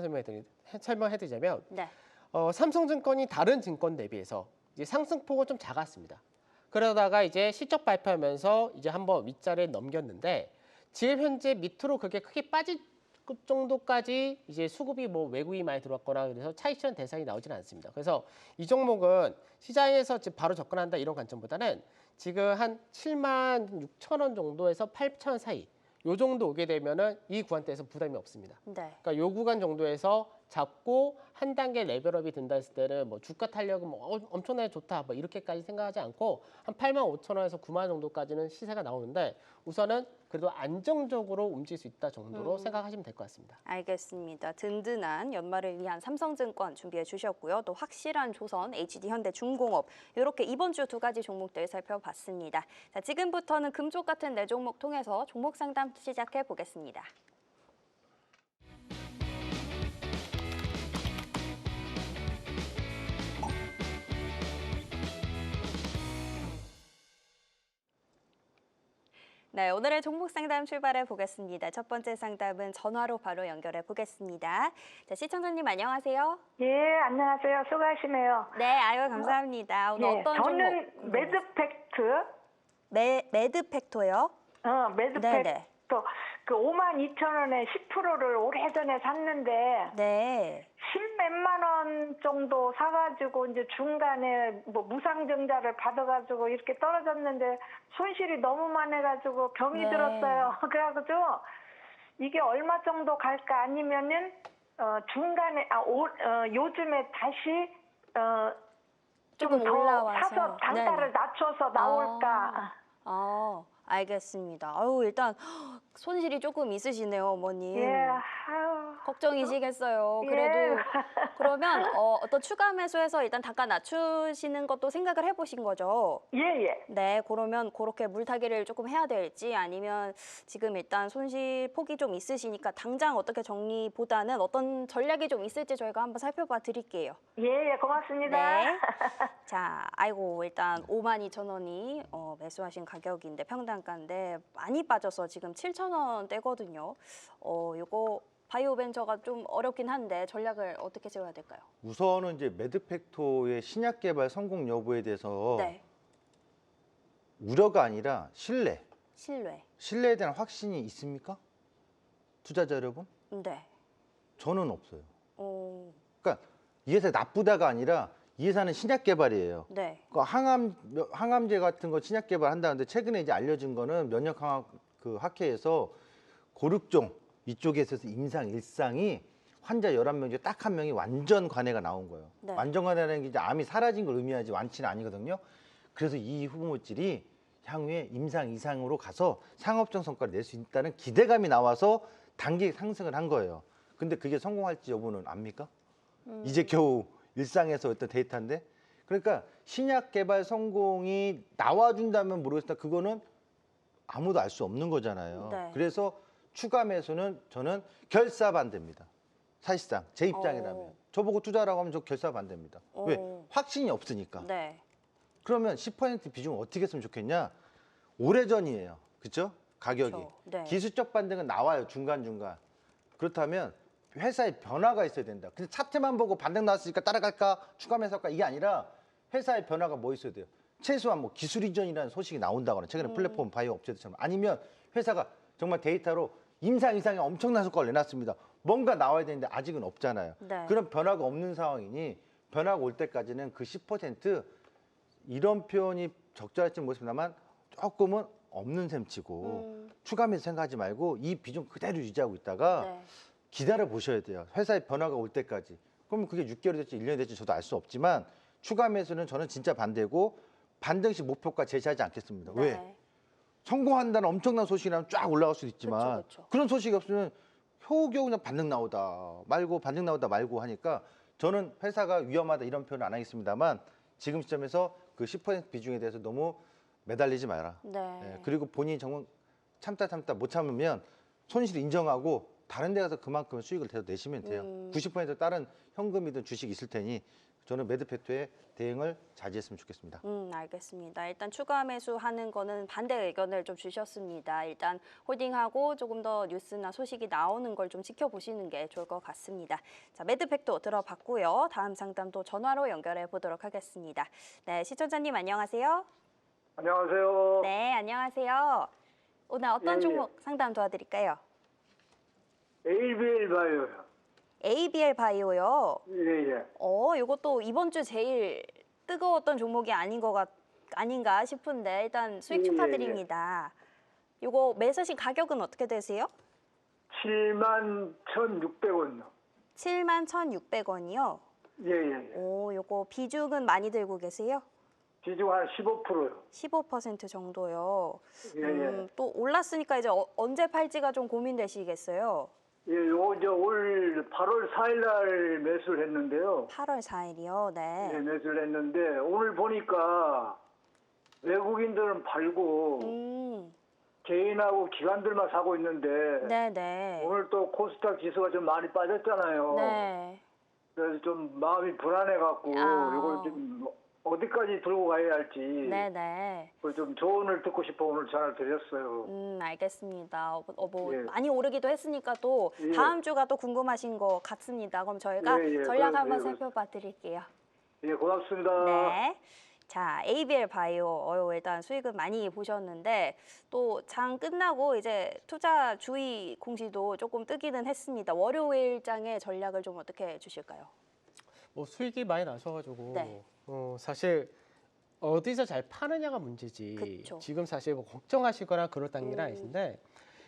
설명해드리자면 네. 삼성증권이 다른 증권 대비해서 이제 상승폭은 좀 작았습니다. 그러다가 이제 실적 발표하면서 이제 한번 윗자리에 넘겼는데 지금 현재 밑으로 그게 크게 빠질 정도까지 이제 수급이 뭐 외국이 많이 들어왔거나 그래서 차익실현 대상이 나오지는 않습니다. 그래서 이 종목은 시장에서 바로 접근한다 이런 관점보다는 지금 한 7만 6천 원 정도에서 8천 원 사이 요 정도 오게 되면은 이 구간대에서 부담이 없습니다. 네. 그러니까 요 구간 정도에서 잡고 한 단계 레벨업이 된다 했을 때는 뭐 주가 탄력은 뭐 엄청나게 좋다 뭐 이렇게까지 생각하지 않고 한 8만 5천 원에서 9만 원 정도까지는 시세가 나오는데 우선은 그래도 안정적으로 움직일 수 있다 정도로 생각하시면 될 것 같습니다. 알겠습니다. 든든한 연말을 위한 삼성증권 준비해 주셨고요. 또 확실한 조선, HD현대중공업 이렇게 이번 주 두 가지 종목들 살펴봤습니다. 자, 지금부터는 금쪽 같은 네 종목 통해서 종목 상담 시작해 보겠습니다. 네, 오늘의 종목 상담 출발해 보겠습니다. 첫 번째 상담은 전화로 바로 연결해 보겠습니다. 자, 시청자님 안녕하세요. 예, 안녕하세요. 수고하시네요. 네, 아유 감사합니다. 오늘 예, 어떤 저는 종목? 매드팩트, 매드팩토요? 매드팩트 네네. 그 52,000원에 10%를 오래전에 샀는데 네. 10몇만 원 정도 사가지고 이제 중간에 뭐 무상증자를 받아가지고 이렇게 떨어졌는데 손실이 너무 많아가지고 병이 네. 들었어요. 그래가지고 이게 얼마 정도 갈까 아니면은 중간에 요즘에 다시 좀 조금 더 올라와서. 사서 단가를 네네. 낮춰서 나올까. 알겠습니다. 아유, 일단 손실이 조금 있으시네요, 어머님. 예, 아유. 걱정이시겠어요. 예. 그래도 그러면 어떤 추가 매수해서 일단 단가 낮추시는 것도 생각을 해보신 거죠? 예, 예. 네, 그러면 그렇게 물타기를 조금 해야 될지 아니면 지금 일단 손실 폭이 좀 있으시니까 당장 어떻게 정리보다는 어떤 전략이 좀 있을지 저희가 한번 살펴봐 드릴게요. 예, 예, 고맙습니다. 네. 자, 아이고 일단 52,000원이 매수하신 가격인데 평단가인데 많이 빠져서 지금 7,000원대거든요. 요거 바이오벤처가 좀 어렵긴 한데 전략을 어떻게 세워야 될까요? 우선은 이제 매드팩토의 신약 개발 성공 여부에 대해서 네, 우려가 아니라 신뢰. 신뢰. 신뢰에 대한 확신이 있습니까? 투자자 여러분? 네. 저는 없어요. 어, 그러니까 이 회사 나쁘다가 아니라 이 회사는 신약 개발이에요. 네. 그 항암제 같은 거 신약 개발한다는데 최근에 이제 알려진 거는 면역학학 그 학회에서 고륙종 이쪽에서 임상 일상이 환자 11명 중에 딱 한 명이 완전 관해가 나온 거예요. 네. 완전 관해라는 게 이제 암이 사라진 걸 의미하지 완치는 아니거든요. 그래서 이 후보물질이 향후에 임상 이상으로 가서 상업적 성과를 낼 수 있다는 기대감이 나와서 단계 상승을 한 거예요. 근데 그게 성공할지 여부는 압니까? 이제 겨우 일상에서 어떤 데이터인데, 그러니까 신약 개발 성공이 나와준다면 모르겠다. 그거는 아무도 알 수 없는 거잖아요. 네. 그래서 추가 매수는 저는 결사 반대입니다. 사실상 제 입장이라면 어. 저보고 투자라고 하면 저 결사 반대입니다. 왜? 확신이 없으니까. 네. 그러면 10% 비중을 어떻게 했으면 좋겠냐? 오래전이에요. 그렇죠? 가격이. 그쵸. 네. 기술적 반등은 나와요. 중간중간. 그렇다면 회사의 변화가 있어야 된다. 근데 차트만 보고 반등 나왔으니까 따라갈까? 추가 매수할까? 이게 아니라 회사의 변화가 뭐 있어야 돼요? 최소한 뭐 기술 이전이라는 소식이 나온다거나 최근에 플랫폼 바이오 업체들처럼 아니면 회사가 정말 데이터로 임상 이상의 엄청난 성과를 내놨습니다. 뭔가 나와야 되는데 아직은 없잖아요. 네. 그런 변화가 없는 상황이니 변화가 올 때까지는 그 10% 이런 표현이 적절할지 모르겠습니다만 조금은 없는 셈 치고 추가 매수 생각하지 말고 이 비중 그대로 유지하고 있다가 네. 기다려 보셔야 돼요. 회사의 변화가 올 때까지. 그러면 그게 6개월이 될지 1년이 될지 저도 알 수 없지만 추가 매수는 저는 진짜 반대고 반등 시 목표가 제시하지 않겠습니다. 네. 왜? 성공한다는 엄청난 소식이 나면 쫙 올라갈 수도 있지만 그쵸. 그런 소식이 없으면 겨우겨우 그냥 반등 나오다 말고 반등 나오다 말고 하니까 저는 회사가 위험하다 이런 표현은 안 하겠습니다만 지금 시점에서 그 10% 비중에 대해서 너무 매달리지 마라. 네. 예, 그리고 본인이 정말 참다 못 참으면 손실 인정하고 다른 데 가서 그만큼 수익을 더 내시면 돼요. 90% 다른 현금이든 주식이 있을 테니 저는 매드팩토의 대응을 자제했으면 좋겠습니다. 알겠습니다. 일단 추가 매수하는 거는 반대 의견을 좀 주셨습니다. 일단 홀딩하고 조금 더 뉴스나 소식이 나오는 걸 좀 지켜보시는 게 좋을 것 같습니다. 자, 매드팩토 들어봤고요. 다음 상담도 전화로 연결해 보도록 하겠습니다. 네, 시청자님 안녕하세요. 안녕하세요. 네, 안녕하세요. 오늘 어떤 예, 종목 상담 도와드릴까요? ABL 바이오요. ABL 바이오요. 예, 예. 이것도 이번 주 제일 뜨거웠던 종목이 아닌가 싶은데 일단 수익 예, 축하드립니다. 요거 매수신 가격은 어떻게 되세요? 71,600원요. 71,600원이요. 예, 예, 예. 요거 비중은 많이 들고 계세요? 비중 한 15%요. 15% 정도요. 예, 예. 또 올랐으니까 이제 언제 팔지가 좀 고민되시겠어요? 예, 올 8월 4일 날 매수를 했는데요. 8월 4일이요. 예, 네. 매수를 했는데 오늘 보니까 외국인들은 팔고 개인하고 기관들만 사고 있는데 네네. 오늘 또 코스닥 지수가 좀 많이 빠졌잖아요. 네. 그래서 좀 마음이 불안해갖고 이걸 좀 어디까지 들고 가야 할지 네네. 좀 조언을 듣고 싶어 오늘 전화를 드렸어요. 알겠습니다. 뭐 예. 많이 오르기도 했으니까 또 예. 다음 주가 또 궁금하신 것 같습니다. 그럼 저희가 예, 예. 전략 그럼, 한번 예, 살펴봐 드릴게요. 예, 고맙습니다. 네. 자, ABL 바이오 일단 수익은 많이 보셨는데 또 장 끝나고 이제 투자 주의 공시도 조금 뜨기는 했습니다. 월요일장의 전략을 좀 어떻게 주실까요? 뭐 수익이 많이 나셔가지고 네. 사실 어디서 잘 파느냐가 문제지. 그쵸. 지금 사실 뭐 걱정하시거나 그럴 단계는 아니신데,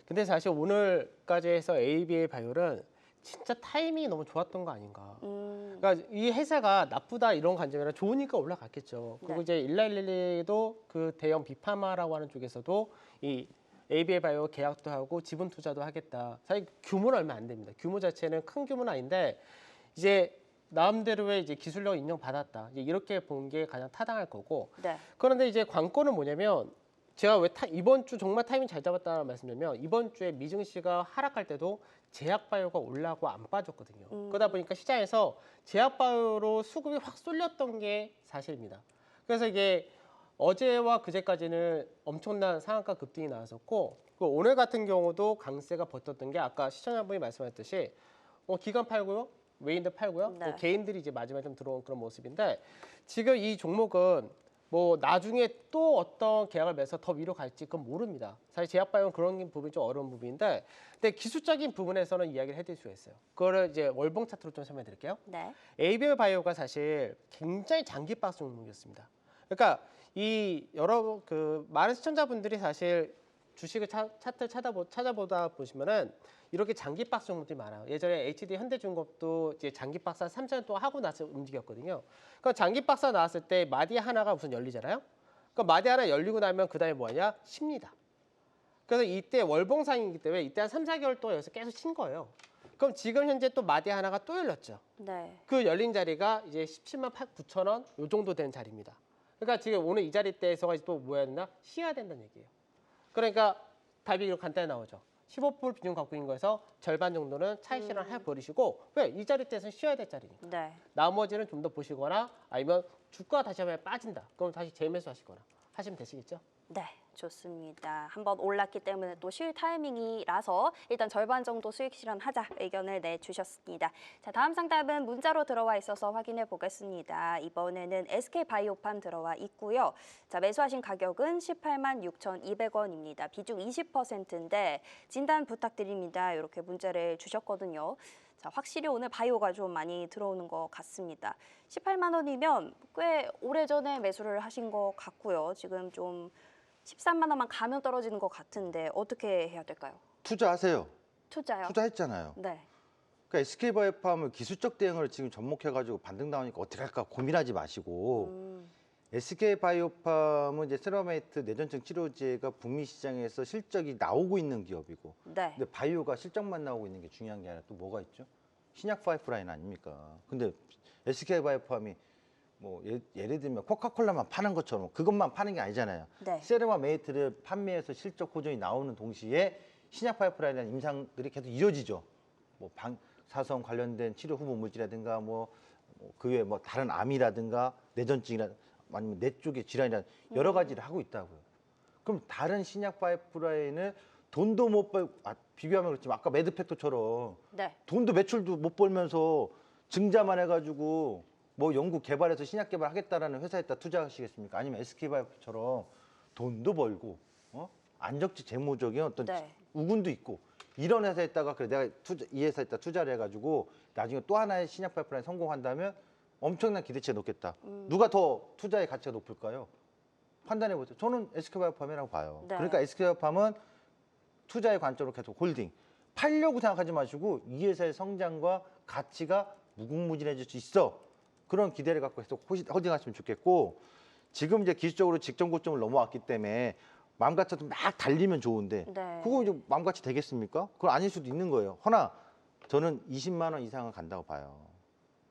근데 사실 오늘까지 해서 ABL 바이오는 진짜 타이밍이 너무 좋았던 거 아닌가. 그러니까 이 회사가 나쁘다 이런 관점이라 좋으니까 올라갔겠죠. 그리고 네. 이제 일라일리도 그 대형 비파마라고 하는 쪽에서도 이 ABL 바이오 계약도 하고 지분 투자도 하겠다. 사실 규모는 얼마 안 됩니다. 규모 자체는 큰 규모는 아닌데 이제 나름대로의 이제 기술력 인정받았다. 이제 이렇게 본 게 가장 타당할 거고. 네. 그런데 이제 관건은 뭐냐면 제가 왜 이번 주 정말 타이밍 잘 잡았다는 말씀드리면 이번 주에 미증 시가 하락할 때도 제약바이오가 올라가고 안 빠졌거든요. 그러다 보니까 시장에서 제약바이오로 수급이 확 쏠렸던 게 사실입니다. 그래서 이게 어제와 그제까지는 엄청난 상한가 급등이 나왔었고 오늘 같은 경우도 강세가 버텼던 게 아까 시청자분이 말씀하셨듯이 기관 팔고요. 외인들 팔고요. 네. 개인들이 이제 마지막에 좀 들어온 그런 모습인데 지금 이 종목은 뭐 나중에 또 어떤 계약을 맺어서 더 위로 갈지 그건 모릅니다. 사실 제약바이오는 그런 부분이 좀 어려운 부분인데 근데 기술적인 부분에서는 이야기를 해드릴 수가 있어요. 그거를 이제 월봉 차트로 좀 설명해 드릴게요. 네. ABL 바이오가 사실 굉장히 장기 박스 종목이었습니다. 그러니까 이 여러 많은 시청자분들이 사실 주식을 차트 찾아보다 보시면은 이렇게 장기 박스 종목들이 많아요. 예전에 HD 현대중공업도 이제 장기 박스 한 3년 동안 하고 나서 움직였거든요. 그러니까 장기 박스 나왔을 때 마디 하나가 우선 열리잖아요. 그러니까 마디 하나 열리고 나면 그다음에 뭐냐? 쉽니다. 그래서 이때 월봉상이기 때문에 이때 한 3, 4개월 동안 여기서 계속 친 거예요. 그럼 지금 현재 또 마디 하나가 또 열렸죠. 네. 그 열린 자리가 이제 17만 9천 원 요 정도 되는 자리입니다. 그러니까 지금 오늘 이 자리 때에서 또 뭐 해야 되나? 쉬어야 된다는 얘기예요. 그러니까 답이 이렇게 간단히 나오죠. 15% 비중 갖고 있는 거에서 절반 정도는 차익 실현 해버리시고 왜? 이 자리 때에서는 쉬어야 될 자리니까. 네. 나머지는 좀 더 보시거나 아니면 주가 다시 한번 빠진다. 그럼 다시 재매수 하시거나 하시면 되시겠죠? 네, 좋습니다. 한번 올랐기 때문에 또 쉴 타이밍이라서 일단 절반 정도 수익 실현하자 의견을 내주셨습니다. 자, 다음 상담은 문자로 들어와 있어서 확인해 보겠습니다. 이번에는 SK바이오팜 들어와 있고요. 자, 매수하신 가격은 18만 6,200원입니다. 비중 20%인데 진단 부탁드립니다. 이렇게 문자를 주셨거든요. 자, 확실히 오늘 바이오가 좀 많이 들어오는 것 같습니다. 18만 원이면 꽤 오래전에 매수를 하신 것 같고요. 지금 좀 13만 원만 가면 떨어지는 것 같은데 어떻게 해야 될까요? 투자하세요. 투자요? 투자했잖아요. 네. 그러니까 SK바이오팜을 기술적 대응을 지금 접목해가지고 반등 나오니까 어떻게 할까 고민하지 마시고 SK바이오팜은 이제 세라메이트 뇌전증 치료제가 북미 시장에서 실적이 나오고 있는 기업이고 네. 근데 바이오가 실적만 나오고 있는 게 중요한 게 아니라 또 뭐가 있죠? 신약 파이프라인 아닙니까? 근데 SK바이오팜이 뭐 예를 들면 코카콜라만 파는 것처럼 그것만 파는 게 아니잖아요. 네. 세라메이트를 판매해서 실적 호전이 나오는 동시에 신약 파이프라인이라는 임상들이 계속 이어지죠. 뭐 방사선 관련된 치료 후보 물질이라든가 그 외에 뭐 다른 암이라든가 뇌전증이라 아니면 뇌 쪽의 질환이라 여러 가지를 하고 있다고요. 그럼 다른 신약 파이프라인을 돈도 못 벌, 비교하면 그렇지만 아까 매드팩토처럼 네. 돈도 매출도 못 벌면서 증자만 해가지고 뭐 연구 개발해서 신약 개발하겠다라는 회사에다 투자하시겠습니까? 아니면 SK바이오처럼 돈도 벌고 안정적 재무적인 어떤 네. 우군도 있고 이런 회사에다가 그래 내가 이 회사에다 투자를 해가지고 나중에 또 하나의 신약 파이프라인 성공한다면 엄청난 기대치에 놓겠다. 누가 더 투자의 가치가 높을까요? 판단해 보세요. 저는 SK바이오팜이라고 봐요. 네. 그러니까 SK바이오팜은 투자의 관점으로 계속 홀딩. 팔려고 생각하지 마시고 이 회사의 성장과 가치가 무궁무진해질 수 있어. 그런 기대를 갖고 계속 홀딩하시면 좋겠고 지금 이제 기술적으로 직전 고점을 넘어왔기 때문에 마음같이 막 달리면 좋은데 네. 그거 이제 마음같이 되겠습니까? 그건 아닐 수도 있는 거예요. 허나 저는 20만 원 이상은 간다고 봐요.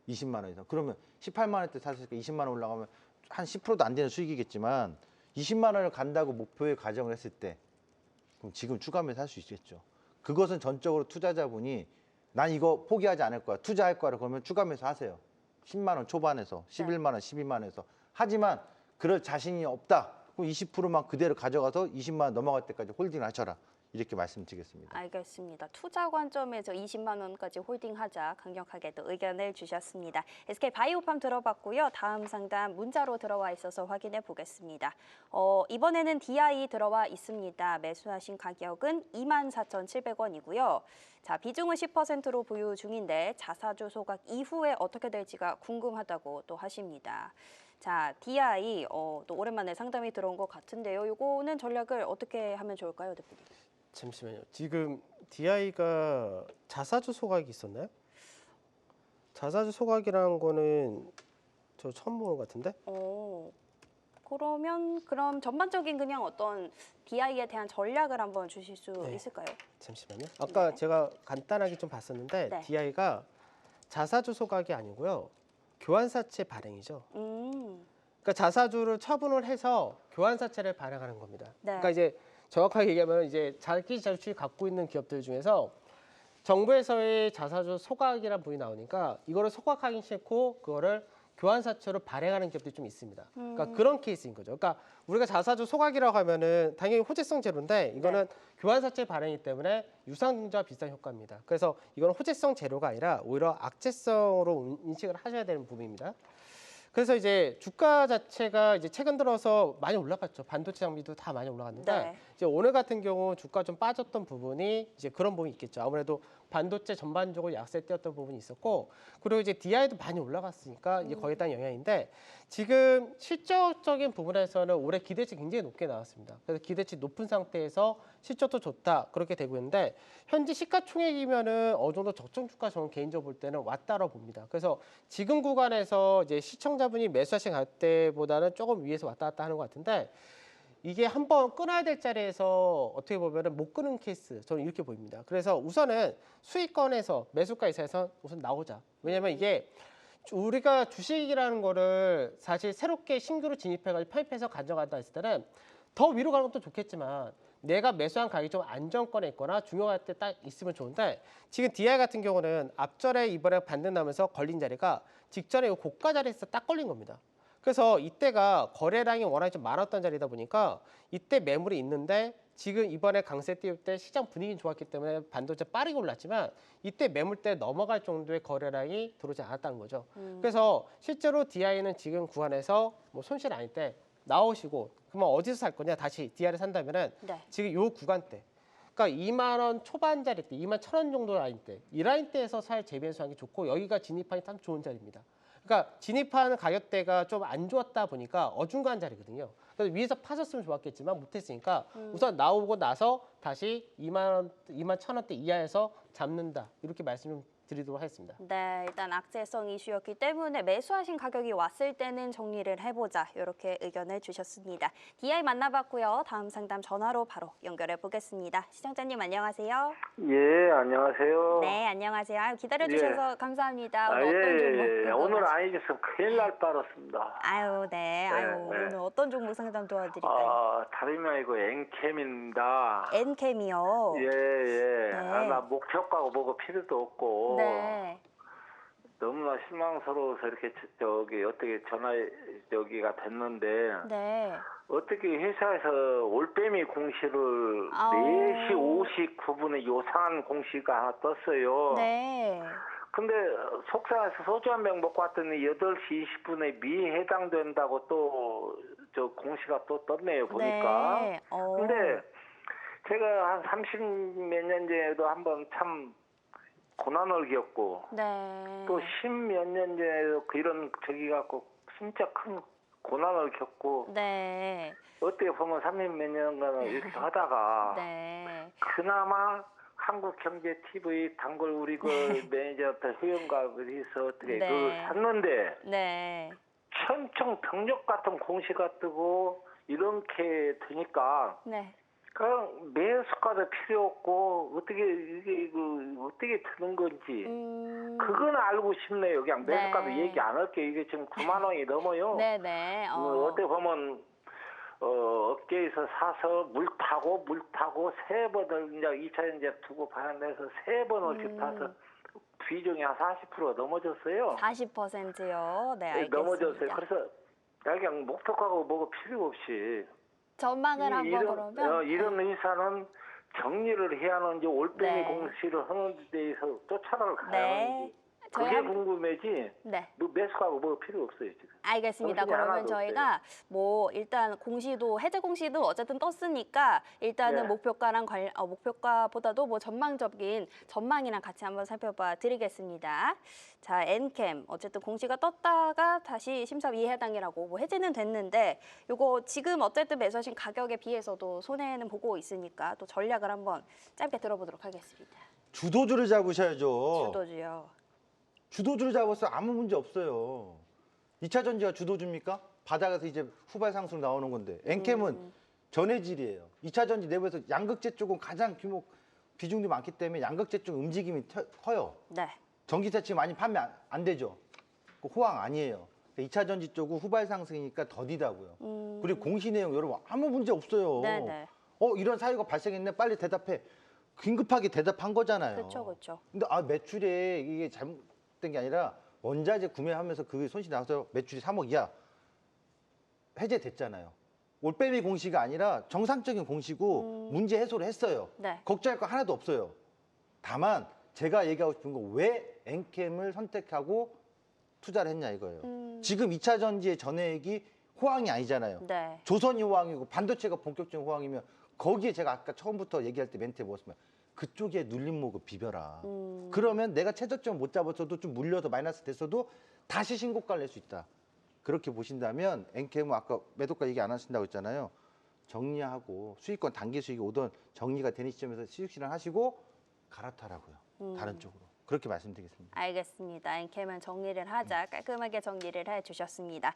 20만 원 이상. 그러면 18만 원대 샀으니까 20만 원 올라가면 한 10%도 안 되는 수익이겠지만 20만 원을 간다고 목표에 가정을 했을 때 그럼 지금 추가하면서 할 수 있겠죠. 그것은 전적으로 투자자분이 난 이거 포기하지 않을 거야. 투자할 거야. 그러면 추가하면서 하세요. 10만 원 초반에서 11만 원, 12만 원에서. 하지만 그럴 자신이 없다. 그럼 20%만 그대로 가져가서 20만 원 넘어갈 때까지 홀딩을 하셔라. 이렇게 말씀드리겠습니다. 알겠습니다. 투자 관점에서 20만 원까지 홀딩하자 강력하게 또 의견을 주셨습니다. SK바이오팜 들어봤고요. 다음 상담 문자로 들어와 있어서 확인해 보겠습니다. 이번에는 DI 들어와 있습니다. 매수하신 가격은 24,700원이고요. 자, 비중은 10%로 보유 중인데 자사주 소각 이후에 어떻게 될지가 궁금하다고 또 하십니다. 자, DI 또 오랜만에 상담이 들어온 것 같은데요. 이거는 전략을 어떻게 하면 좋을까요, 대표님? 잠시만요. 지금 DI가 자사주 소각이 있었나요? 자사주 소각이라는 거는 저 처음 보는 것 같은데? 그럼 전반적인 그냥 어떤 DI에 대한 전략을 한번 주실 수 네. 있을까요? 잠시만요. 아까 네. 제가 간단하게 좀 봤었는데 네. DI가 자사주 소각이 아니고요. 교환사채 발행이죠. 음. 그러니까 자사주를 처분을 해서 교환사채를 발행하는 겁니다. 네. 그러니까 이제 정확하게 얘기하면 이제 자기 자주주의 갖고 있는 기업들 중에서 정부에서의 자사주 소각이라는 부분이 나오니까 이거를 소각하기 싫고 그거를 교환사채로 발행하는 기업들이 좀 있습니다. 그러니까 그런 케이스인 거죠. 그러니까 우리가 자사주 소각이라고 하면은 당연히 호재성 제로인데 이거는 교환사채 발행이기 때문에 유상증자와 비슷한 효과입니다. 그래서 이건 호재성 제로가 아니라 오히려 악재성으로 인식을 하셔야 되는 부분입니다. 그래서 이제 주가 자체가 이제 최근 들어서 많이 올라갔죠. 반도체 장비도 다 많이 올라갔는데 네. 이제 오늘 같은 경우 주가 좀 빠졌던 부분이 이제 그런 부분이 있겠죠. 아무래도 반도체 전반적으로 약세 띄었던 부분이 있었고 그리고 이제 DI도 많이 올라갔으니까 이제 거기에 따른 영향인데 지금 실적적인 부분에서는 올해 기대치 굉장히 높게 나왔습니다. 그래서 기대치 높은 상태에서 실적도 좋다 그렇게 되고 있는데 현재 시가총액이면은 어느 정도 적정 주가 저는 개인적으로 볼 때는 왔다라고 봅니다. 그래서 지금 구간에서 이제 시청자분이 매수하신 가격대보다는 조금 위에서 왔다 갔다 하는 것 같은데 이게 한번 끊어야 될 자리에서 어떻게 보면은 못 끊는 케이스 저는 이렇게 보입니다. 그래서 우선은 수익권에서 매수가 이사에서 우선 나오자. 왜냐면 이게 우리가 주식이라는 거를 사실 새롭게 신규로 진입해가지고 편입해서 가져간다 했을 때는 더 위로 가는 것도 좋겠지만 내가 매수한 가격이 좀 안정권에 있거나 중요할 때 딱 있으면 좋은데 지금 DI 같은 경우는 앞전에 이번에 반등 나면서 걸린 자리가 직전에 이 고가 자리에서 딱 걸린 겁니다. 그래서 이때가 거래량이 워낙에 좀 많았던 자리다 보니까 이때 매물이 있는데 지금 이번에 강세 띄울 때 시장 분위기는 좋았기 때문에 반도체 빠르게 올랐지만 이때 매물대 넘어갈 정도의 거래량이 들어오지 않았다는 거죠. 그래서 실제로 DI는 지금 구간에서 뭐 손실 아닐 때 나오시고 그러면 어디서 살 거냐 다시 DI를 산다면은 네. 지금 요 구간대 그러니까 2만 원 초반짜리 때 2만 1,000원 정도 라인 때 이 라인대에서 살 재매수하는 게 좋고 여기가 진입하기 딱 좋은 자리입니다. 그러니까 진입하는 가격대가 좀 안 좋았다 보니까 어중간한 자리거든요. 그래서 위에서 파셨으면 좋았겠지만 못했으니까 우선 나오고 나서 다시 2만 원, 2만 1,000원대 이하에서 잡는다 이렇게 말씀을 드리도록 하겠습니다. 네, 일단 악재성 이슈였기 때문에 매수하신 가격이 왔을 때는 정리를 해보자 이렇게 의견을 주셨습니다. DI 만나봤고요. 다음 상담 전화로 바로 연결해 보겠습니다. 시청자님 안녕하세요. 예, 안녕하세요. 네, 안녕하세요. 아유, 기다려주셔서 감사합니다. 오늘 예, 어떤 종목 예. 오늘 궁금하시- 안 해줬으면 큰일 날 뻔했습니다. 아유, 네. 아유, 네. 오늘 어떤 종목 상담 도와드릴까요? 다름이 아니고 엔캠입니다. 엔캠이요. 예, 예. 네. 나 목표가고 뭐고 필요도 없고. 네. 너무나 실망스러워서 이렇게 저기 어떻게 전화 여기가 됐는데 네. 어떻게 회사에서 올빼미 공시를 아우. 4시 59분에 요상한 공시가 하나 떴어요. 네. 근데 속상해서 소주 한 병 먹고 왔더니 8시 20분에 미해당된다고 또 저 공시가 또 떴네요, 보니까. 네. 근데 제가 한 30 몇 년 전에도 한번 참 고난을 겪고 네. 또 10 몇 년 전에도 이런 저기 갖고 진짜 큰 고난을 겪고 네. 어떻게 보면 30 몇 년간 이렇게 하다가 네. 그나마 한국경제TV 단골 우리 그 매니저한테 회원가입을 해서 어떻게 네. 그걸 샀는데 네. 천청병력 같은 공시가 뜨고 이렇게 되니까 네. 그냥 매수가도 필요 없고 어떻게 이게 어떻게 드는 건지 그건 알고 싶네요. 그냥 매수가도 네. 얘기 안 할게요. 이게 지금 9만 원이 넘어요. 네네. 어떻게 보면 업계에서 사서 물 타고 3번을 이제 2차 이제 두고 반환해서 3번을 이렇게 타서 비중이 한 40%가 넘어졌어요. 40%요. 네, 알겠습니다. 넘어졌어요. 그래서 그냥 목표가고 뭐고 필요 없이 전망을 한번 그러면 이런 회사는 정리를 해야 하는지 올빼미 네. 공시를 하는 데에서 쫓아나를 가야 네. 하는지 저희 그게 궁금해지 네. 뭐 매수하고 뭐 필요 없어요 지금. 알겠습니다. 정신이 그러면 하나도 저희가 뭐 일단 공시도 해제 공시도 어쨌든 떴으니까 일단은 네. 목표가랑 목표가보다도 뭐 전망적인 전망이랑 같이 한번 살펴봐 드리겠습니다. 자, 엔캠 어쨌든 공시가 떴다가 다시 심사위에 해당이라고 뭐 해제는 됐는데 요거 지금 어쨌든 매수하신 가격에 비해서도 손해는 보고 있으니까 또 전략을 한번 짧게 들어보도록 하겠습니다. 주도주를 잡으셔야죠. 주도주요. 주도주를 잡아서 아무 문제 없어요. 2차 전지가 주도주입니까? 바닥에서 이제 후발 상승 나오는 건데 엔캠은 전해질이에요. 2차 전지 내부에서 양극재 쪽은 가장 규모 비중이 많기 때문에 양극재 쪽 움직임이 커요. 네. 전기차 지금 많이 판매 안 되죠. 그 호황 아니에요. 2차 전지 쪽은 후발 상승이니까 더디다고요. 그리고 공시 내용 여러분 아무 문제 없어요. 네네. 이런 사유가 발생했네. 빨리 대답해. 긴급하게 대답한 거잖아요. 그렇죠, 그렇죠. 근데 매출에 이게 잘못된 게 아니라 원자재 구매하면서 그 손실이 나서 매출이 3억 이하 해제됐잖아요. 올빼미 공시가 아니라 정상적인 공시고 문제 해소를 했어요. 네. 걱정할 거 하나도 없어요. 다만 제가 얘기하고 싶은 건 왜 엔캠을 선택하고 투자를 했냐 이거예요. 지금 2차 전지의 전해액이 호황이 아니잖아요. 네. 조선이 호황이고 반도체가 본격적인 호황이면 거기에 제가 아까 처음부터 얘기할 때 멘트에 뭐였으면 그쪽에 눌림목을 비벼라. 그러면 내가 최저점 못 잡았어도 좀 물려서 마이너스 됐어도 다시 신고가를 낼 수 있다. 그렇게 보신다면 엔캠은 아까 매도가 얘기 안 하신다고 했잖아요. 정리하고 수익권 단기 수익이 오던 정리가 되는 시점에서 수익 실현하시고 갈아타라고요. 다른 쪽으로. 그렇게 말씀드리겠습니다. 알겠습니다. 엔캠은 정리를 하자 깔끔하게 정리를 해주셨습니다.